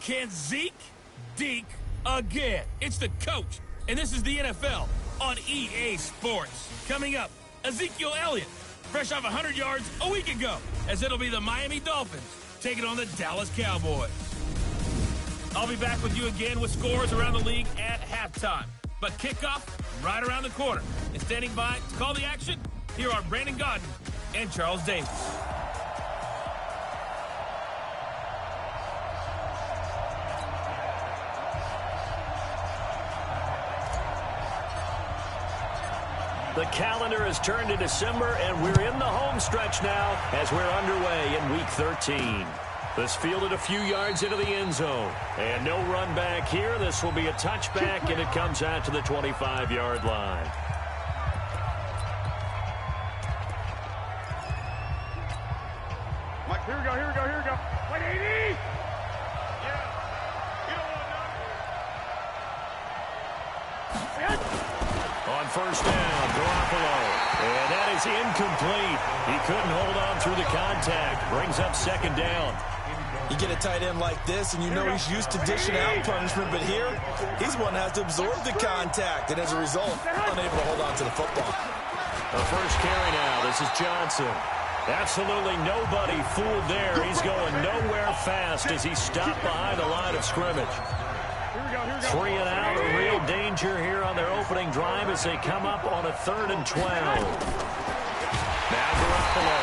Can Zeke deke again? It's the coach, and this is the NFL on EA Sports. Coming up, Ezekiel Elliott, fresh off 100 yards a week ago, as it'll be the Miami Dolphins taking on the Dallas Cowboys. I'll be back with you again with scores around the league at halftime. But kickoff right around the corner. And standing by to call the action, here are Brandon Gaudin and Charles Davis. The calendar has turned to December, and we're in the home stretch now as we're underway in Week 13. This fielded a few yards into the end zone. And no run back here. This will be a touchback, and it comes out to the 25-yard line. Mike, here we go. Like 80! On first down, Garoppolo. And that is incomplete. He couldn't hold on through the contact. Brings up second down. You get a tight end like this, and you know he's used to dishing out punishment, but here, he's one that has to absorb the contact, and as a result, unable to hold on to the football. The first carry now. This is Johnson. Absolutely nobody fooled there. He's going nowhere fast as he stopped behind the line of scrimmage. 3 and out, a real danger here on their opening drive as they come up on a 3rd and 12. Now Garoppolo.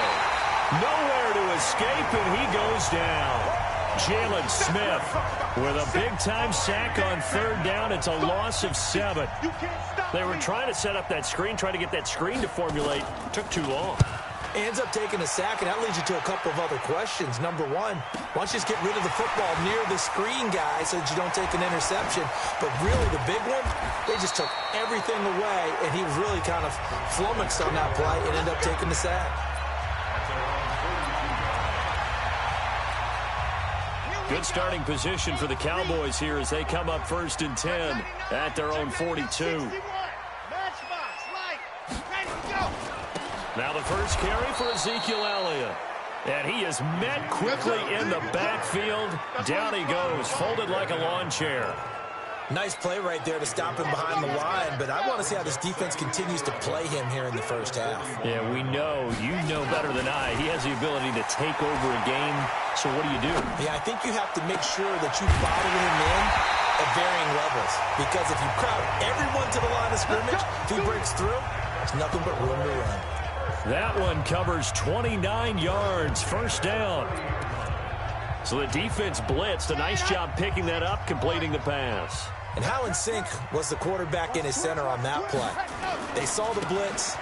Nowhere to escape, and he goes down. Jalen Smith with a big-time sack on 3rd down. It's a loss of 7. They were trying to set up that screen, trying to get that screen to formulate. Took too long. Ends up taking a sack, and that leads you to a couple of other questions. Number one, why don't you just get rid of the football near the screen guy so that you don't take an interception? But really, the big one, they just took everything away, and he was really kind of flummoxed on that play and ended up taking the sack. Good starting position for the Cowboys here as they come up 1st and 10 at their own 42. Now the first carry for Ezekiel Elliott. And he is met quickly in the backfield. Down he goes, folded like a lawn chair. Nice play right there to stop him behind the line, but I want to see how this defense continues to play him here in the first half. Yeah, we know, you know better than I, he has the ability to take over a game. So what do you do? Yeah, I think you have to make sure that you bottle him in at varying levels. Because if you crowd everyone to the line of scrimmage, if he breaks through, there's nothing but room to run. That one covers 29 yards, first down. So the defense blitzed. A nice job picking that up, completing the pass. And how in sync was the quarterback and his center on that play? They saw the blitz,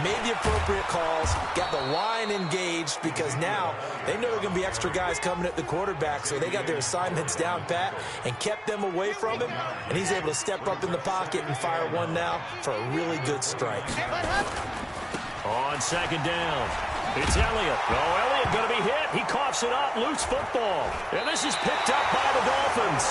made the appropriate calls, got the line engaged because now they know there are going to be extra guys coming at the quarterback, so they got their assignments down pat and kept them away from him, and he's able to step up in the pocket and fire one now for a really good strike. On second down, it's Elliott. Oh, Elliott going to be hit. He coughs it up, loose football. And this is picked up by the Dolphins.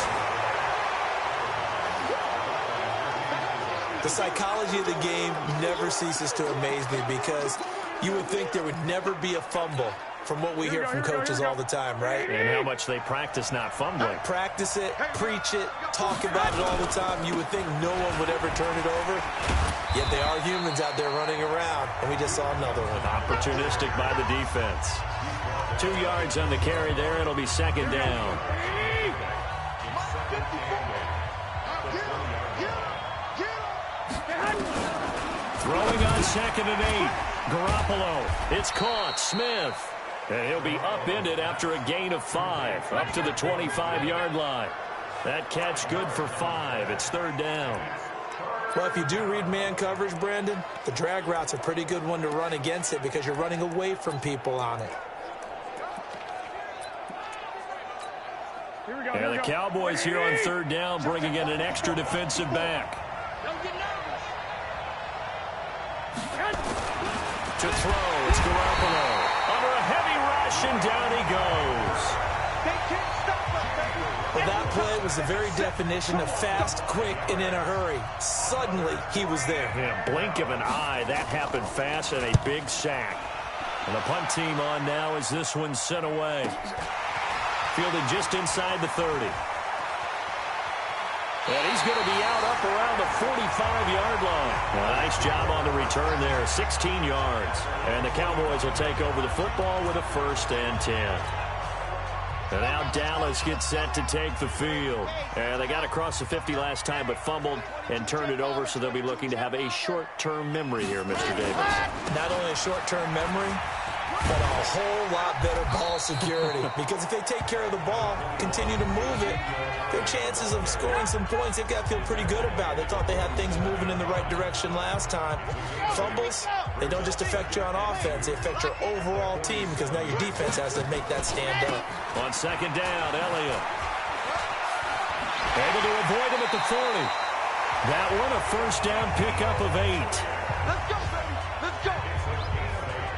The psychology of the game never ceases to amaze me because you would think there would never be a fumble from what we hear from coaches all the time, right? And how much they practice not fumbling. Practice it, preach it, talk about it all the time. You would think no one would ever turn it over. Yet they are humans out there running around, and we just saw another one. Opportunistic by the defense. 2 yards on the carry there. It'll be second down. Throwing on 2nd and 8. Garoppolo. It's caught. Smith. And he'll be upended after a gain of 5. Up to the 25-yard line. That catch good for 5. It's 3rd down. Well, if you do read man coverage, Brandon, the drag route's a pretty good one to run against it because you're running away from people on it. And the Cowboys here on 3rd down bringing in an extra defensive back. To throw, it's Garoppolo. Under a heavy rush, and down he goes. Well, that play was the very definition of fast, quick, and in a hurry. Suddenly, he was there. In a blink of an eye, that happened fast and a big sack. And the punt team on now as this one's sent away. Fielded just inside the 30. And he's going to be out up around the 45-yard line. Nice job on the return there, 16 yards. And the Cowboys will take over the football with a 1st and 10. And now Dallas gets set to take the field. And they got across the 50 last time but fumbled and turned it over, so they'll be looking to have a short-term memory here, Mr. Davis. Not only a short-term memory, but a whole lot better ball security. Because if they take care of the ball, continue to move it, their chances of scoring some points, they've got to feel pretty good about. They thought they had things moving in the right direction last time. Fumbles, they don't just affect you on offense, they affect your overall team because now your defense has to make that stand up. On 2nd down, Elliott able to avoid him at the 40. That one a 1st down pickup of 8. Let's go, baby. Let's go.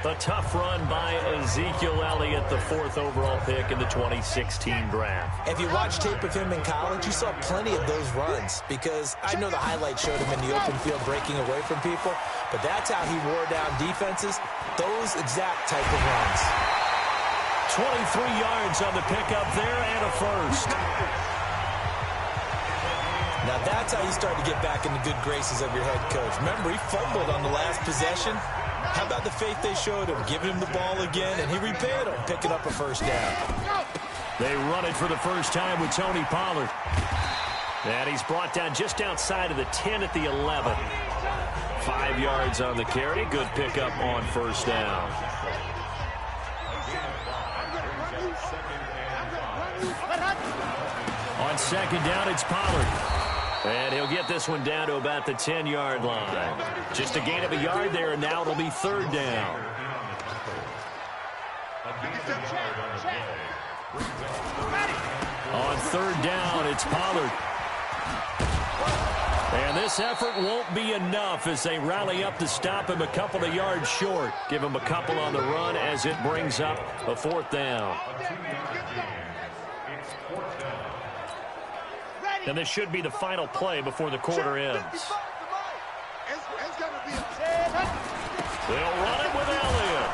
A tough run by Ezekiel Elliott, the 4th overall pick in the 2016 draft. If you watch tape of him in college, you saw plenty of those runs because I know the highlights showed him in the open field breaking away from people, but that's how he wore down defenses, those exact type of runs. 23 yards on the pickup there and a 1st. Now that's how you start to get back in the good graces of your head coach. Remember, he fumbled on the last possession. How about the faith they showed him, giving him the ball again, and he repaid him, picking up a 1st down. They run it for the first time with Tony Pollard. And he's brought down just outside of the 10 at the 11. 5 yards on the carry. Good pickup on 1st down. On 2nd down, it's Pollard. And he'll get this one down to about the 10-yard line. Just a gain of a yard there, and now it'll be 3rd down. On 3rd down, it's Pollard. And this effort won't be enough as they rally up to stop him a couple of yards short. Give him a couple on the run as it brings up a 4th down. And this should be the final play before the quarter ends. They'll run it with Elliott.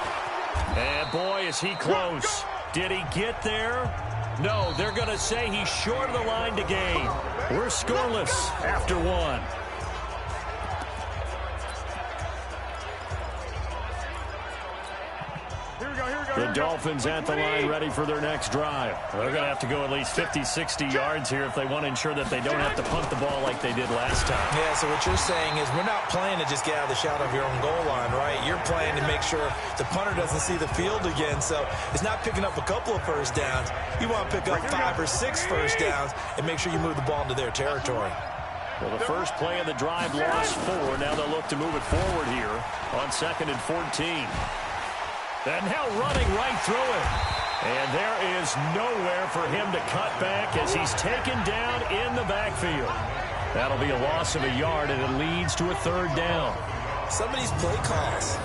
And boy, is he close. Did he get there? No, they're going to say he's short of the line to gain. We're scoreless after 1. The Dolphins at the line ready for their next drive. They're going to have to go at least 50, 60 yards here if they want to ensure that they don't have to punt the ball like they did last time. Yeah, so what you're saying is we're not playing to just get out of the shadow of your own goal line, right? You're playing to make sure the punter doesn't see the field again. So it's not picking up a couple of 1st downs. You want to pick up 5 or 6 1st downs and make sure you move the ball into their territory. Well, the first play of the drive lost 4. Now they'll look to move it forward here on 2nd and 14. And now running right through it. And there is nowhere for him to cut back as he's taken down in the backfield. That'll be a loss of a yard, and it leads to a 3rd down. Some of these play calls,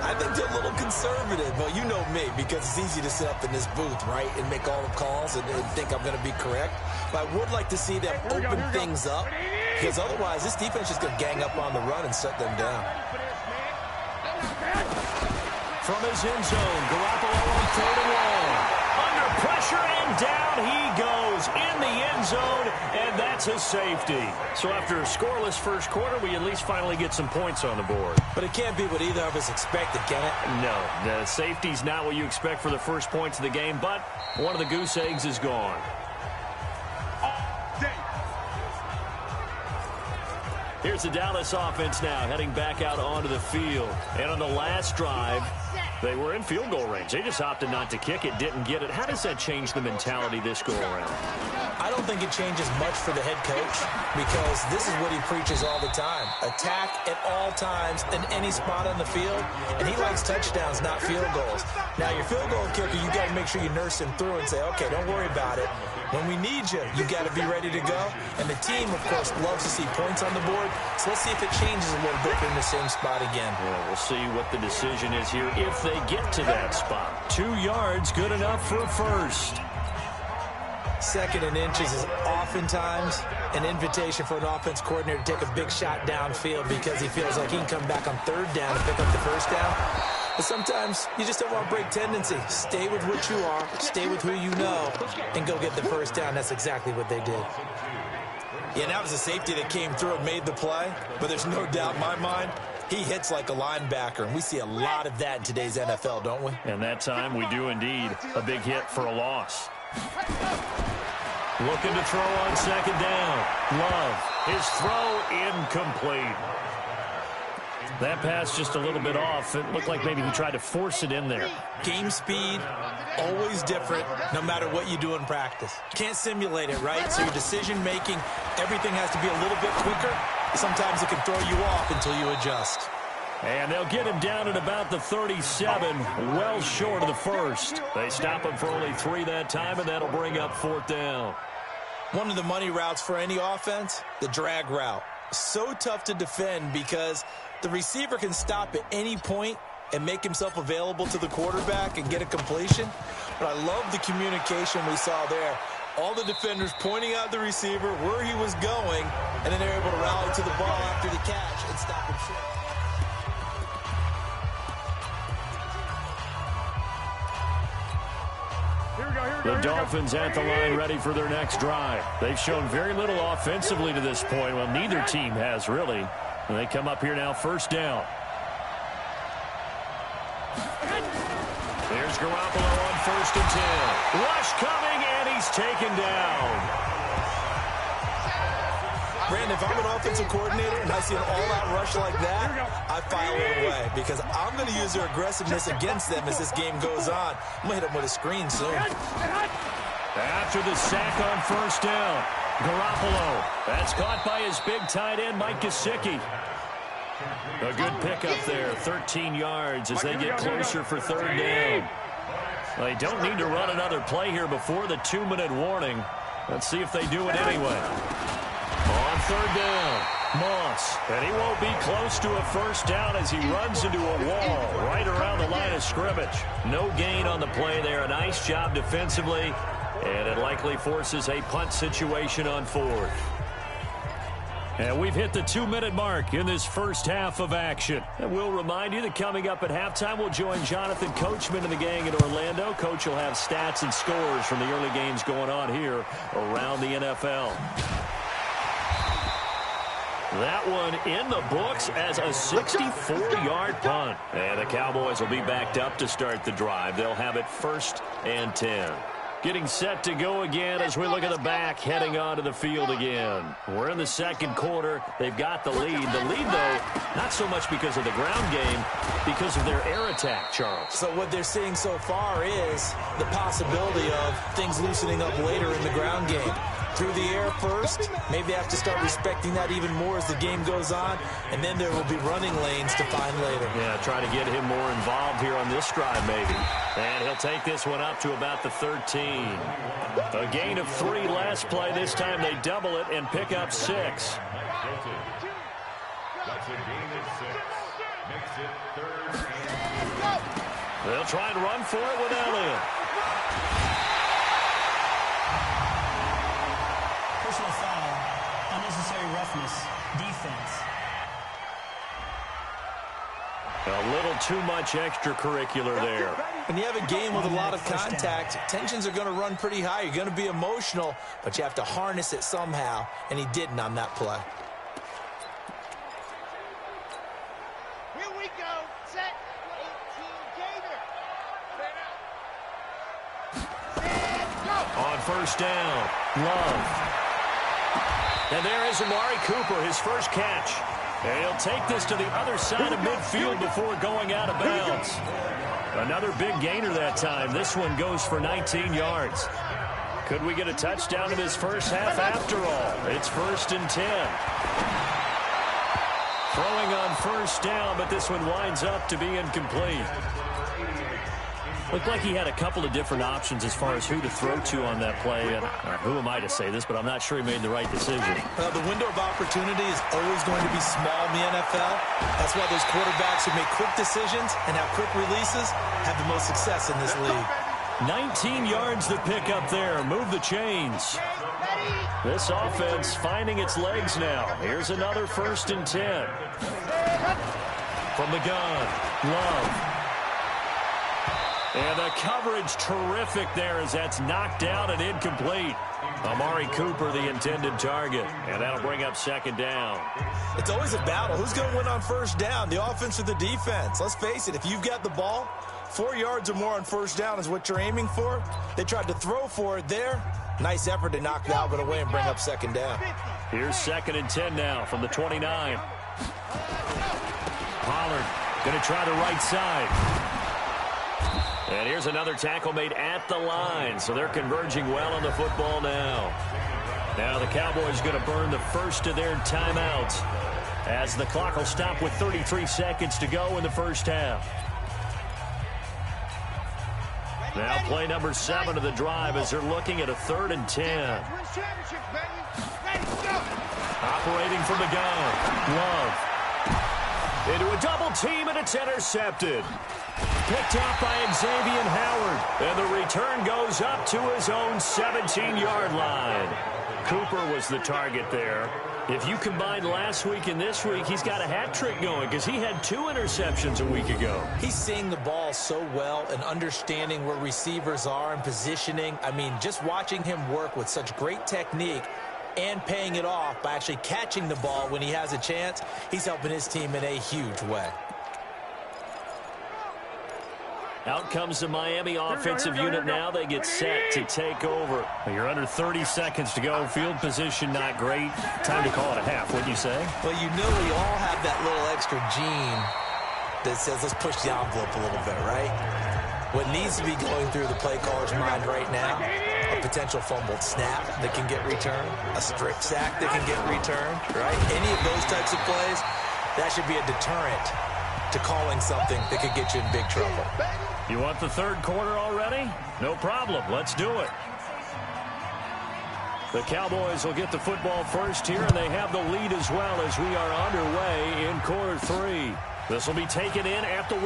I think they're a little conservative. But you know me, because it's easy to sit up in this booth, right, and make all the calls and think I'm going to be correct. But I would like to see them open things up, because otherwise this defense is going to gang up on the run and shut them down. From his end zone, Garoppolo on 3rd and long. Under pressure, and down he goes in the end zone, and that's a safety. So after a scoreless first quarter, we at least finally get some points on the board. But it can't be what either of us expected, can it? No, the safety's not what you expect for the first points of the game, but one of the goose eggs is gone. Here's the Dallas offense now, heading back out onto the field. And on the last drive, they were in field goal range. They just opted not to kick it, didn't get it. How does that change the mentality this go-around? I don't think it changes much for the head coach because this is what he preaches all the time. Attack at all times in any spot on the field, and he likes touchdowns, not field goals. Now, your field goal kicker, you got to make sure you nurse him through and say, okay, don't worry about it. When we need you, you got to be ready to go. And the team, of course, loves to see points on the board. So let's see if it changes a little bit in the same spot again. Well, we'll see what the decision is here if they get to that spot. 2 yards, good enough for a first. 2nd and inches is oftentimes an invitation for an offense coordinator to take a big shot downfield because he feels like he can come back on 3rd down and pick up the 1st down. But sometimes you just don't want to break tendency. Stay with what you are, stay with who you know, and go get the 1st down. That's exactly what they did. Yeah, and that was a safety that came through and made the play. But there's no doubt in my mind, he hits like a linebacker. And we see a lot of that in today's NFL, don't we? And that time we do indeed. A big hit for a loss. Looking to throw on second down. Love. His throw incomplete. That pass just a little bit off. It looked like maybe he tried to force it in there. Game speed, always different, no matter what you do in practice. Can't simulate it, right? So your decision-making, everything has to be a little bit quicker. Sometimes it can throw you off until you adjust. And they'll get him down at about the 37, well short of the first. They stop him for only 3 that time, and that'll bring up 4th down. One of the money routes for any offense, the drag route. So tough to defend because the receiver can stop at any point and make himself available to the quarterback and get a completion. But I love the communication we saw there. All the defenders pointing out the receiver, where he was going, and then they're able to rally to the ball after the catch and stop him short. The Dolphins at the line ready for their next drive. They've shown very little offensively to this point. Well, neither team has really. And they come up here now, 1st down. There's Garoppolo on 1st and 10. Rush coming, and he's taken down. Brandon, if I'm an offensive coordinator and I see an all-out rush like that, I file it away because I'm going to use their aggressiveness against them as this game goes on. I'm going to hit them with a screen soon. After the sack on 1st down, Garoppolo. That's caught by his big tight end, Mike Gesicki. A good pickup there, 13 yards as they get closer for 3rd down. They don't need to run another play here before the 2-minute warning. Let's see if they do it anyway. On 3rd down, Moss. And he won't be close to a 1st down as he runs into a wall right around the line of scrimmage. No gain on the play there. A nice job defensively. And it likely forces a punt situation on 4th. And we've hit the 2-minute mark in this first half of action. And we'll remind you that coming up at halftime, we'll join Jonathan Coachman and the gang in Orlando. Coach will have stats and scores from the early games going on here around the NFL. That one in the books as a 64-yard punt. And the Cowboys will be backed up to start the drive. They'll have it 1st and 10. Getting set to go again as we look at the back, heading onto the field again. We're in the 2nd quarter. They've got the lead. The lead, though, not so much because of the ground game, because of their air attack, Charles. So what they're seeing so far is the possibility of things loosening up later in the ground game. Through the air first, maybe they have to start respecting that even more as the game goes on, and then there will be running lanes to find later. Yeah, try to get him more involved here on this drive maybe. And he'll take this one up to about the 13. A gain of 3 last play. This time they double it and pick up 6. That's a gain of 6. Makes it 3rd and 10. They'll try and run for it with Elliott. Personal foul, unnecessary roughness, defense. A little too much extracurricular there. When you have a game with a lot of contact, tensions are going to run pretty high. You're going to be emotional, but you have to harness it somehow, and he didn't on that play. Here we go. Set. 18 Gator. On 1st down, Love. And there is Amari Cooper, his first catch. And he'll take this to the other side of midfield before going out of bounds. Another big gainer that time. This one goes for 19 yards. Could we get a touchdown in this first half after all? It's 1st and 10. Throwing on 1st down, but this one winds up to be incomplete. Looked like he had a couple of different options as far as who to throw to on that play. And who am I to say this, but I'm not sure he made the right decision. Well, the window of opportunity is always going to be small in the NFL. That's why those quarterbacks who make quick decisions and have quick releases have the most success in this league. 19 yards to pick up there. Move the chains. This offense finding its legs now. Here's another 1st and 10. From the gun, Love. And the coverage terrific there as that's knocked out and incomplete. Amari Cooper, the intended target. And that'll bring up second down. It's always a battle. Who's going to win on first down, the offense or the defense? Let's face it, if you've got the ball, 4 yards or more on first down is what you're aiming for. They tried to throw for it there. Nice effort to knock Dalvin away and bring up second down. Here's 2nd and 10 now from the 29. Pollard going to try the right side. And here's another tackle made at the line, so they're converging well on the football now. Now the Cowboys going to burn the first of their timeouts as the clock will stop with 33 seconds to go in the first half. Now play number 7 of the drive as they're looking at a 3rd and 10. Operating from the gun, Love. Into a double team, and it's intercepted. Picked off by Xavier Howard. And the return goes up to his own 17-yard line. Cooper was the target there. If you combine last week and this week, he's got a hat trick going because he had 2 interceptions a week ago. He's seeing the ball so well and understanding where receivers are and positioning. I mean, just watching him work with such great technique and paying it off by actually catching the ball when he has a chance, he's helping his team in a huge way. Out comes the Miami offensive unit now. They get set to take over. Well, you're under 30 seconds to go. Field position not great. Time to call it a half, wouldn't you say? Well, you know we all have that little extra gene that says let's push the envelope a little bit, right? What needs to be going through the play caller's mind right now, a potential fumbled snap that can get returned, a strip sack that can get returned, right? Any of those types of plays, that should be a deterrent to calling something that could get you in big trouble. You want the third quarter already? No problem. Let's do it. The Cowboys will get the football first here, and they have the lead as well as we are underway in quarter 3. This will be taken in at the 1.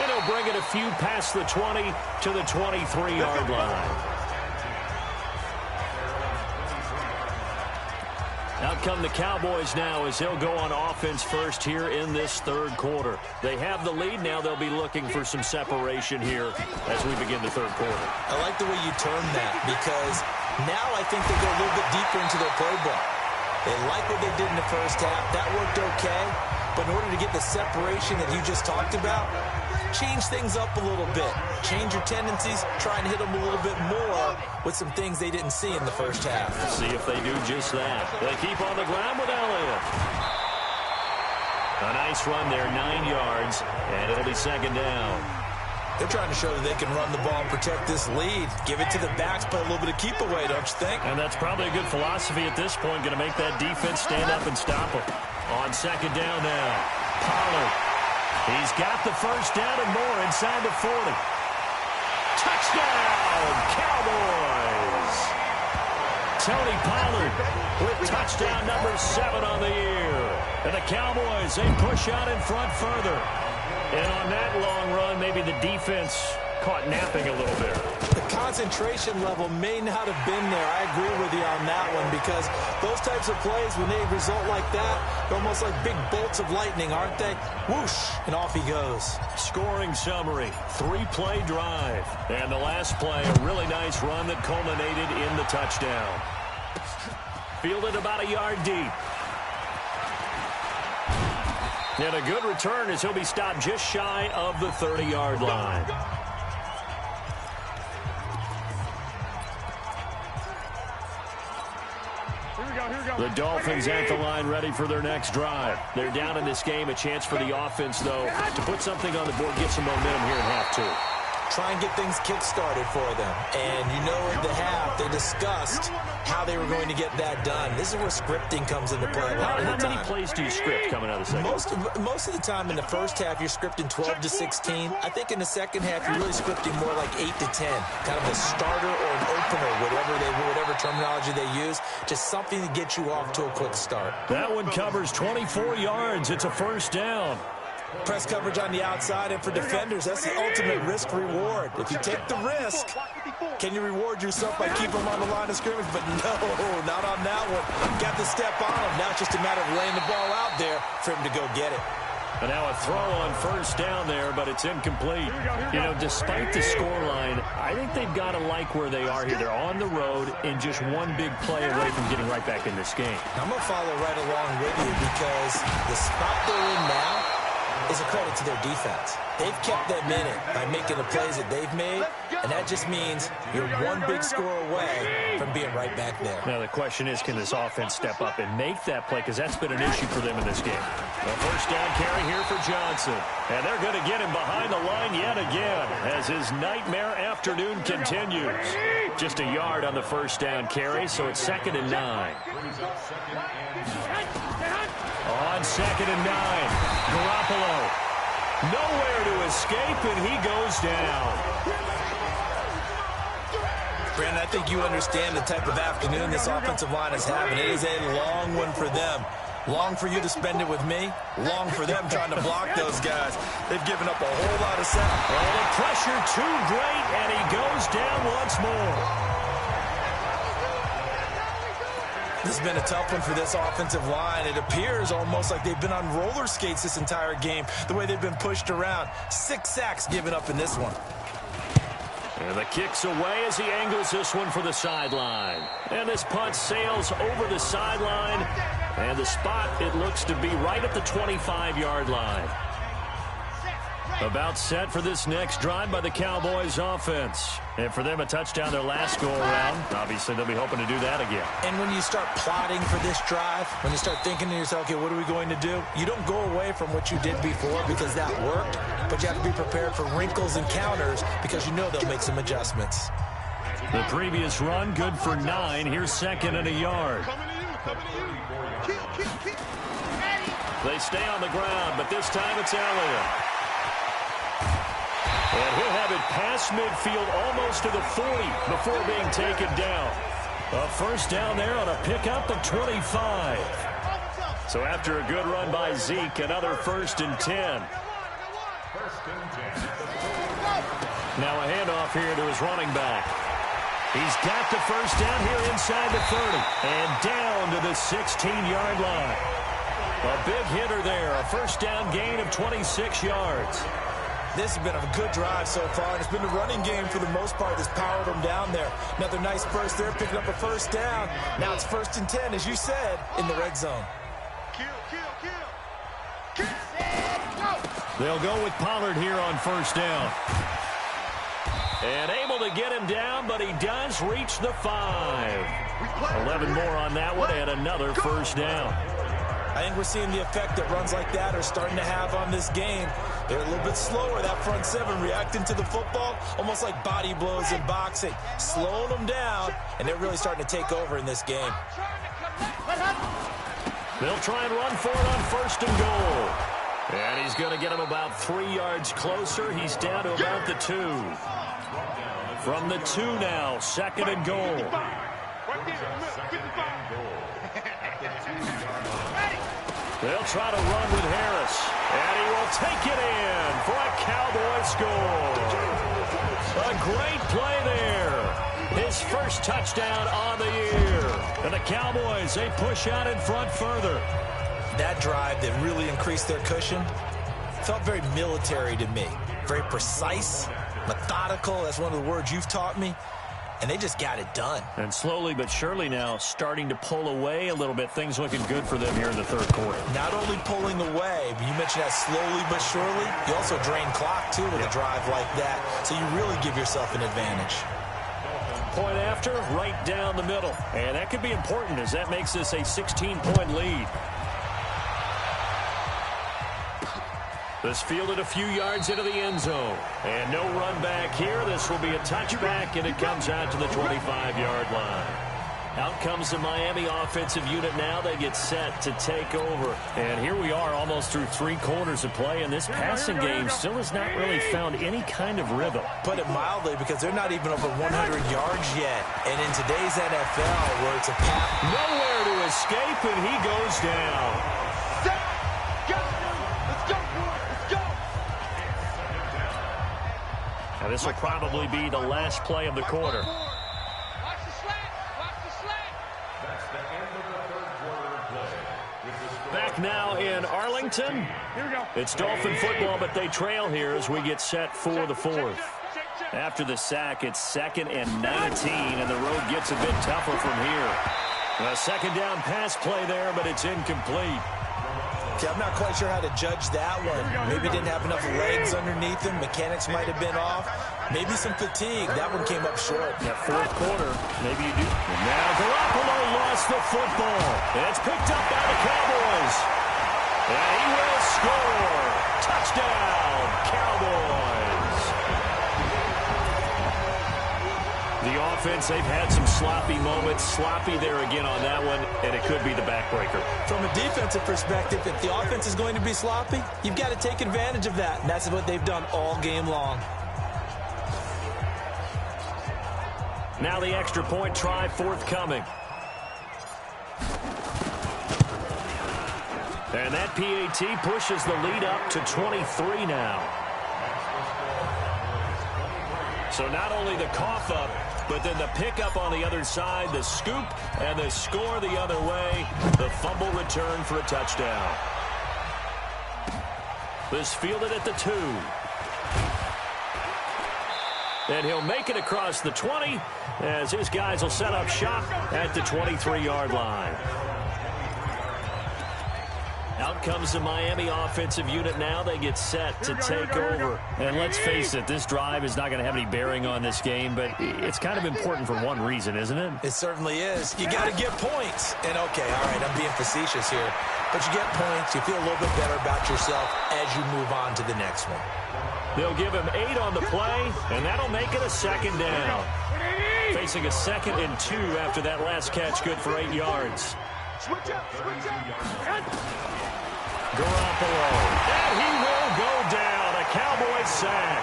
And he'll bring it a few past the 20 to the 23-yard line. Out come the Cowboys now as they'll go on offense first here in this third quarter. They have the lead now. They'll be looking for some separation here as we begin the third quarter. I like the way you term that because now I think they go a little bit deeper into their playbook. They like what they did in the first half. That worked okay. But in order to get the separation that you just talked about, change things up a little bit. Change your tendencies. Try and hit them a little bit more with some things they didn't see in the first half. Let's see if they do just that. They keep on the ground with Elliott. A nice run there, 9 yards, and it'll be second down. They're trying to show that they can run the ball and protect this lead. Give it to the backs, play a little bit of keep away, don't you think? And that's probably a good philosophy at this point. Going to make that defense stand up and stop them. On second down now, Pollard. He's got the first down and more inside the 40. Touchdown, Cowboys! Tony Pollard with touchdown number 7 on the year. And the Cowboys, they push out in front further. And on that long run, maybe the defense caught napping a little bit. The concentration level may not have been there. I agree with you on that one because those types of plays, when they result like that, they're almost like big bolts of lightning, aren't they? Whoosh, and off he goes. Scoring summary, 3-play drive. And the last play, a really nice run that culminated in the touchdown. Fielded about a yard deep. And a good return as he'll be stopped just shy of the 30-yard line. The Dolphins at the line ready for their next drive. They're down in this game. A chance for the offense, though, to put something on the board, get some momentum here in half 2. Try and get things kick-started for them. And you know in the half, they discussed how they were going to get that done. This is where scripting comes into play a lot of the time. How many plays do you script coming out of the second? Most of the time in the first half, you're scripting 12 to 16. I think in the second half, you're really scripting more like 8 to 10. Kind of a starter or an opener, whatever terminology they use. Just something to get you off to a quick start. That one covers 24 yards. It's a first down. Press coverage on the outside, and for defenders, that's the ultimate risk-reward. If you take the risk, can you reward yourself by keeping them on the line of scrimmage? But no, not on that one. Got the step on him. Now it's just a matter of laying the ball out there for him to go get it. And now a throw on first down there, but it's incomplete. You know, despite the scoreline, I think they've got to like where they are here. They're on the road and just one big play away from getting right back in this game. I'm going to follow right along with you because the spot they're in now is a credit to their defense. They've kept them in it by making the plays that they've made, and that just means you're one big score away from being right back there. Now the question is, can this offense step up and make that play? Because that's been an issue for them in this game. A first down carry here for Johnson. And they're going to get him behind the line yet again as his nightmare afternoon continues. Just a yard on the first down carry, so it's 2nd and 9. On 2nd and 9, Garoppolo. Nowhere to escape, and he goes down. Brandon, I think you understand the type of afternoon this offensive line is having. It is a long one for them. Long for you to spend it with me. Long for them trying to block those guys. They've given up a whole lot of sacks. Oh, the pressure too great, and he goes down once more. This has been a tough one for this offensive line. It appears almost like they've been on roller skates this entire game, the way they've been pushed around. 6 sacks given up in this one. And the kick's away as he angles this one for the sideline. And this punt sails over the sideline. And the spot, it looks to be right at the 25-yard line. About set for this next drive by the Cowboys offense. And for them, a touchdown their last go-around. Obviously, they'll be hoping to do that again. And when you start plotting for this drive, when you start thinking to yourself, okay, what are we going to do? You don't go away from what you did before because that worked, but you have to be prepared for wrinkles and counters because you know they'll make some adjustments. The previous run, good for 9. Here's 2nd and a yard. They stay on the ground, but this time it's Elliott. And he'll have it past midfield almost to the 40 before being taken down. A first down there on a pickup of 25. So after a good run by Zeke, another 1st and 10. Now a handoff here to his running back. He's got the first down here inside the 30 and down to the 16-yard line. A big hitter there, a first down gain of 26 yards. This has been a good drive so far, and it's been the running game for the most part that's powered them down there. Another nice burst there, picking up a first down. Now it's 1st and 10, as you said, in the red zone. They'll go with Pollard here on first down. And able to get him down, but he does reach the 5. 11 more on that one, and another first down. I think we're seeing the effect that runs like that are starting to have on this game. They're a little bit slower, that front 7, reacting to the football, almost like body blows in boxing, slowing them down, and they're really starting to take over in this game. They'll try and run for it on 1st and goal. And he's going to get him about 3 yards closer. He's down to about the 2. From the 2 now, 2nd and goal. They'll try to run with Harris, and he will take it in for a Cowboy score. A great play there. His first touchdown on the year. And the Cowboys, they push out in front further. That drive that really increased their cushion felt very military to me. Very precise, methodical. That's one of the words you've taught me. And they just got it done. And slowly but surely now starting to pull away a little bit. Things looking good for them here in the 3rd quarter. Not only pulling away, but you mentioned that slowly but surely. You also drain clock, too, with a drive like that. So you really give yourself an advantage. Point after, right down the middle. And that could be important as that makes this a 16-point lead. This fielded a few yards into the end zone. And no run back here. This will be a touchback, and it comes out to the 25-yard line. Out comes the Miami offensive unit now. They get set to take over. And here we are almost through 3 quarters of play, and this passing game still has not really found any kind of rhythm. Put it mildly, because they're not even over 100 yards yet. And in today's NFL, where it's a pass, nowhere to escape, and he goes down. Now this will probably be the last play of the quarter. Back now in Arlington. Washington. It's Dolphin football, but they trail here as we get set for the fourth. After the sack, it's 2nd and 19, and the road gets a bit tougher from here. A second down pass play there, but it's incomplete. Okay, I'm not quite sure how to judge that one. Maybe didn't have enough legs underneath him. Mechanics might have been off. Maybe some fatigue. That one came up short. That fourth quarter, maybe you do. And now Garoppolo lost the football. And it's picked up by the Cowboys. And he will score. Touchdown, Cowboys. The offense, they've had some sloppy moments. Sloppy there again on that one, and it could be the backbreaker. From a defensive perspective, if the offense is going to be sloppy, you've got to take advantage of that. And that's what they've done all game long. Now the extra point try forthcoming. And that PAT pushes the lead up to 23 now. So not only the cough up, but then the pickup on the other side, the scoop, and the score the other way. The fumble return for a touchdown. This fielded at the 2. And he'll make it across the 20 as his guys will set up shop at the 23-yard line. Out comes the Miami offensive unit now. They get set to take over. And let's face it, this drive is not going to have any bearing on this game, but it's kind of important for one reason, isn't it? It certainly is. You got to get points. And, okay, all right, I'm being facetious here. But you get points, you feel a little bit better about yourself as you move on to the next one. They'll give him 8 on the play, and that'll make it a second down. Facing a 2nd and 2 after that last catch, good for 8 yards. Garoppolo, and he will go down. A Cowboy sack.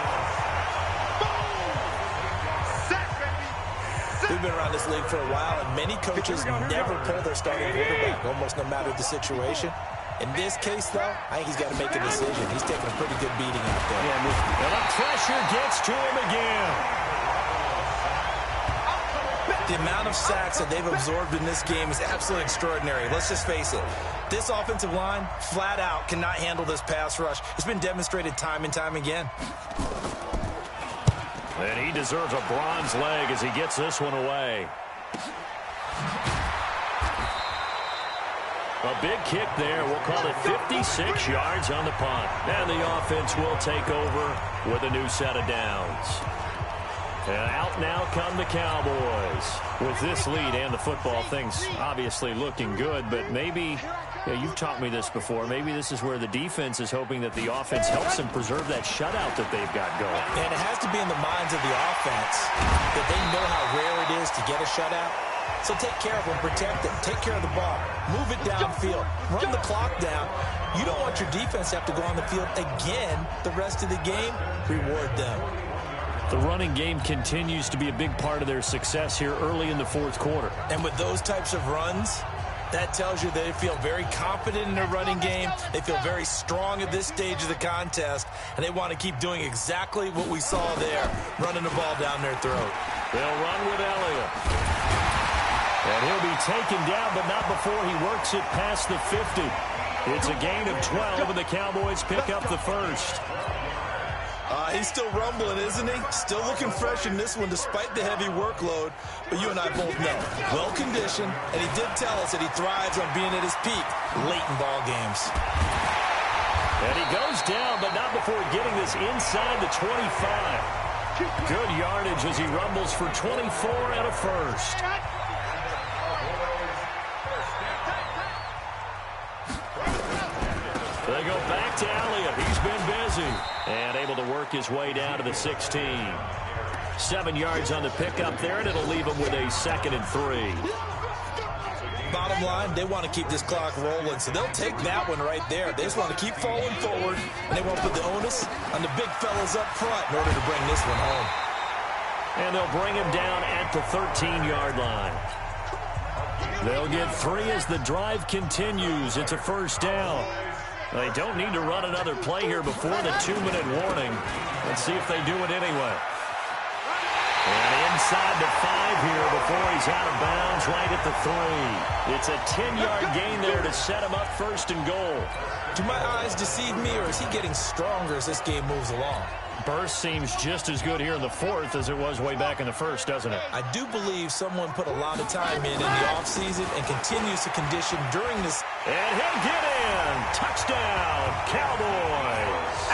We've been around this league for a while, and many coaches never pull their starting quarterback, almost no matter the situation. In this case, though, I think he's got to make a decision. He's taking a pretty good beating out there. Yeah, and the pressure gets to him again. The amount of sacks that they've absorbed in this game is absolutely extraordinary. Let's just face it. This offensive line, flat out, cannot handle this pass rush. It's been demonstrated time and time again. And he deserves a bronze leg as he gets this one away. A big kick there. We'll call it 56 yards on the punt. And the offense will take over with a new set of downs. And out now come the Cowboys. With this lead and the football, things obviously looking good, but maybe, you've taught me this before, maybe this is where the defense is hoping that the offense helps them preserve that shutout that they've got going. And it has to be in the minds of the offense that they know how rare it is to get a shutout. So take care of them, protect them, take care of the ball, move it downfield, run the clock down. You don't want your defense to have to go on the field again the rest of the game. Reward them. The running game continues to be a big part of their success here early in the fourth quarter. And with those types of runs, that tells you they feel very confident in their running game. They feel very strong at this stage of the contest, and they want to keep doing exactly what we saw there, running the ball down their throat. They'll run with Elliott. And he'll be taken down, but not before he works it past the 50. It's a gain of 12, and the Cowboys pick up the first. He's still rumbling, isn't he? Still looking fresh in this one despite the heavy workload. But you and I both know, well-conditioned, and he did tell us that he thrives on being at his peak late in ball games. And he goes down, but not before getting this inside the 25. Good yardage as he rumbles for 24 and a first. They go back to Elliott. He's been busy. And able to work his way down to the 16. 7 yards on the pickup there, and it'll leave him with a 2nd and 3. Bottom line, they want to keep this clock rolling, so they'll take that one right there. They just want to keep falling forward, and they won't put the onus on the big fellas up front in order to bring this one home. And they'll bring him down at the 13-yard line. They'll get 3 as the drive continues. It's a first down. They don't need to run another play here before the 2-minute warning. Let's see if they do it anyway. And inside the 5 here before he's out of bounds right at the 3. It's a 10-yard gain there to set him up first and goal. Do my eyes deceive me, or is he getting stronger as this game moves along? Burst seems just as good here in the 4th as it was way back in the 1st, doesn't it? I do believe someone put a lot of time in the offseason and continues to condition during this. And he'll get in. Touchdown, Cowboys.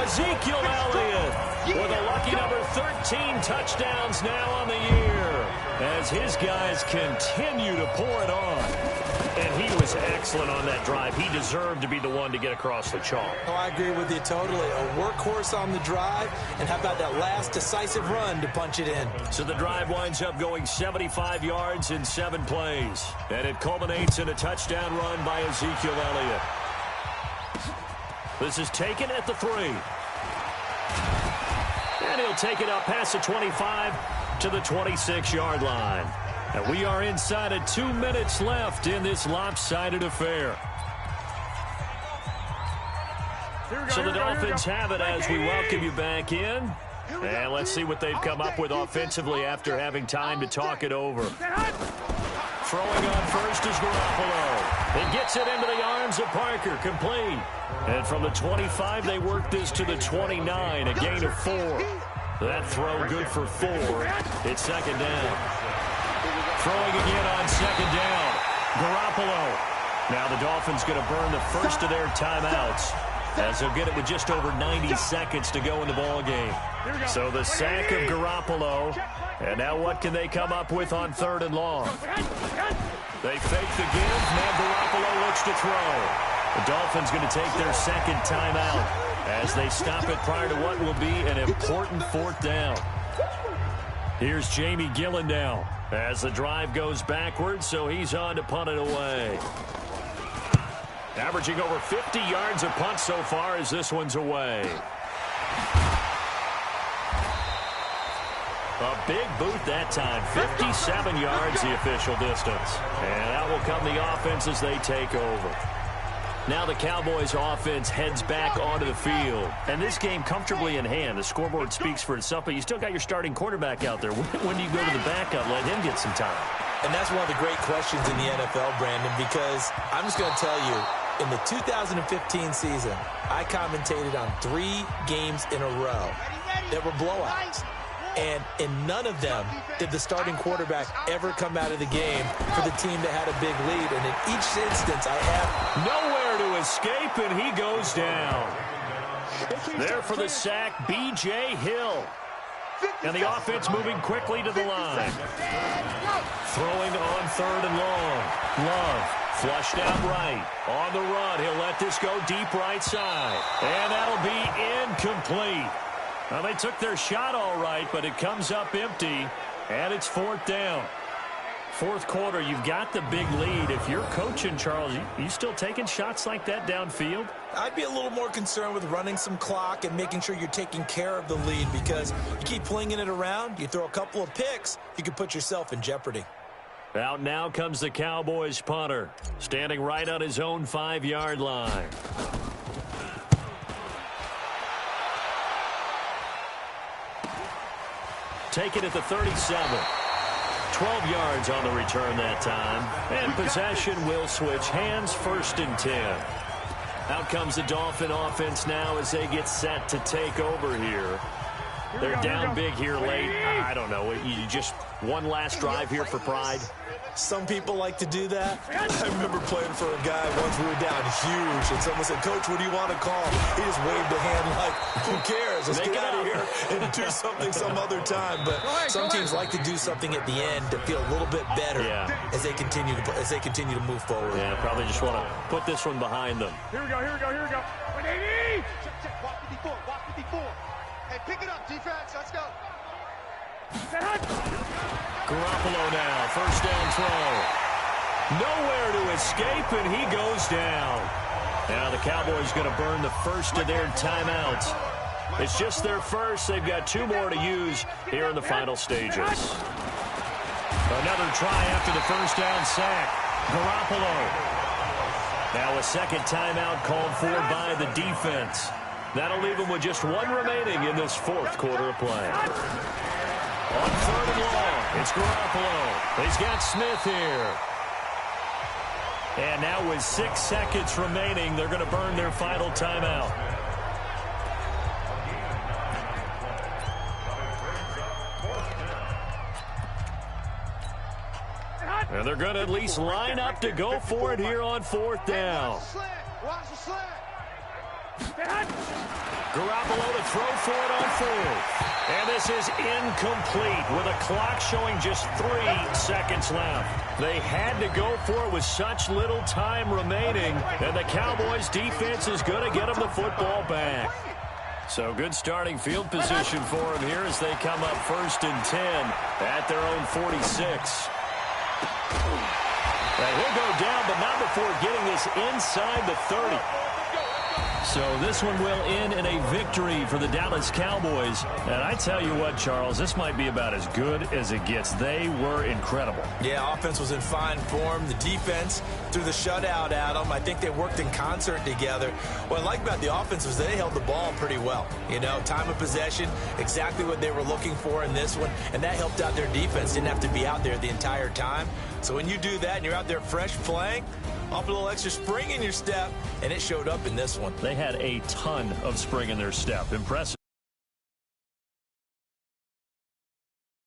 Ezekiel Elliott with a lucky number 13 touchdowns now on the year as his guys continue to pour it on. And he was excellent on that drive. He deserved to be the one to get across the chalk. Oh, I agree with you totally. A workhorse on the drive, and how about that last decisive run to punch it in? So the drive winds up going 75 yards in 7 plays. And it culminates in a touchdown run by Ezekiel Elliott. This is taken at the 3. And he'll take it up past the 25 to the 26-yard line. And we are inside of 2 minutes left in this lopsided affair. So the Dolphins have it as we welcome you back in. And let's see what they've come up with offensively after having time to talk it over. Throwing on first is Garoppolo. He gets it into the arms of Parker, complete. And from the 25, they work this to the 29, a gain of 4. That throw good for 4. It's second down. Throwing again on second down. Garoppolo. Now the Dolphins going to burn the first of their timeouts as they'll get it with just over 90 seconds to go in the ball game. So the sack of Garoppolo. And now what can they come up with on 3rd and long? They fake the give. Now Garoppolo looks to throw. The Dolphins going to take their second timeout as they stop it prior to what will be an important 4th down. Here's Jamie Gillen now as the drive goes backwards, so he's on to punt it away. Averaging over 50 yards a punt so far as this one's away. A big boot that time. 57 yards the official distance. And out will come the offense as they take over. Now the Cowboys offense heads back onto the field. And this game comfortably in hand. The scoreboard speaks for itself, but you still got your starting quarterback out there. When do you go to the backup, let him get some time? And that's one of the great questions in the NFL, Brandon, because I'm just going to tell you, in the 2015 season, I commentated on 3 games in a row that were blowouts. And in none of them did the starting quarterback ever come out of the game for the team that had a big lead. And in each instance, I have nowhere to escape, and he goes down. There for the sack, B.J. Hill. And the offense moving quickly to the line. Throwing on 3rd and long. Love flushed out right. On the run, he'll let this go deep right side. And that'll be incomplete. Well, they took their shot all right, but it comes up empty, and it's 4th down. 4th quarter, you've got the big lead. If you're coaching, Charles, you still taking shots like that downfield? I'd be a little more concerned with running some clock and making sure you're taking care of the lead, because you keep flinging it around, you throw a couple of picks, you can put yourself in jeopardy. Out now comes the Cowboys punter, standing right on his own 5-yard line. Take it at the 37. 12 yards on the return that time. And possession will switch hands, 1st and 10. Out comes the Dolphin offense now as they get set to take over here. They're down big here late. I don't know. You just one last drive here for pride. Some people like to do that. I remember playing for a guy once. We were down huge, and someone said, "Coach, what do you want to call?" He just waved a hand like, "Who cares? Let's get out of here and do something some other time." But some teams like to do something at the end to feel a little bit better as they continue to move forward. Yeah, probably just want to put this one behind them. Here we go. 180. Check. Walk 54. Walk 54. Hey, pick it up, defense. Let's go. Garoppolo now, 1st down throw. Nowhere to escape, and he goes down. Now the Cowboys going to burn the first of their timeouts. It's just their first. They've got 2 more to use here in the final stages. Another try after the 1st down sack. Garoppolo. Now a second timeout called for by the defense. That'll leave them with just 1 remaining in this 4th quarter of play. On 3rd and long, it's Garoppolo. He's got Smith here. And now with 6 seconds remaining, they're going to burn their final timeout. And they're going to at least line up to go for it here on 4th down. Garoppolo to throw for it on 4th. And this is incomplete with a clock showing just 3 seconds left. They had to go for it with such little time remaining, and the Cowboys defense is going to get them the football back. So good starting field position for them here as they come up 1st and 10 at their own 46. And he'll go down, but not before getting this inside the 30. So this one will end in a victory for the Dallas Cowboys. And I tell you what, Charles, this might be about as good as it gets. They were incredible. Yeah, offense was in fine form. The defense threw the shutout at them. I think they worked in concert together. What I like about the offense was they held the ball pretty well. You know, time of possession, exactly what they were looking for in this one. And that helped out their defense. Didn't have to be out there the entire time. So when you do that and you're out there fresh playing, off a little extra spring in your step, and it showed up in this one. They had a ton of spring in their step. Impressive.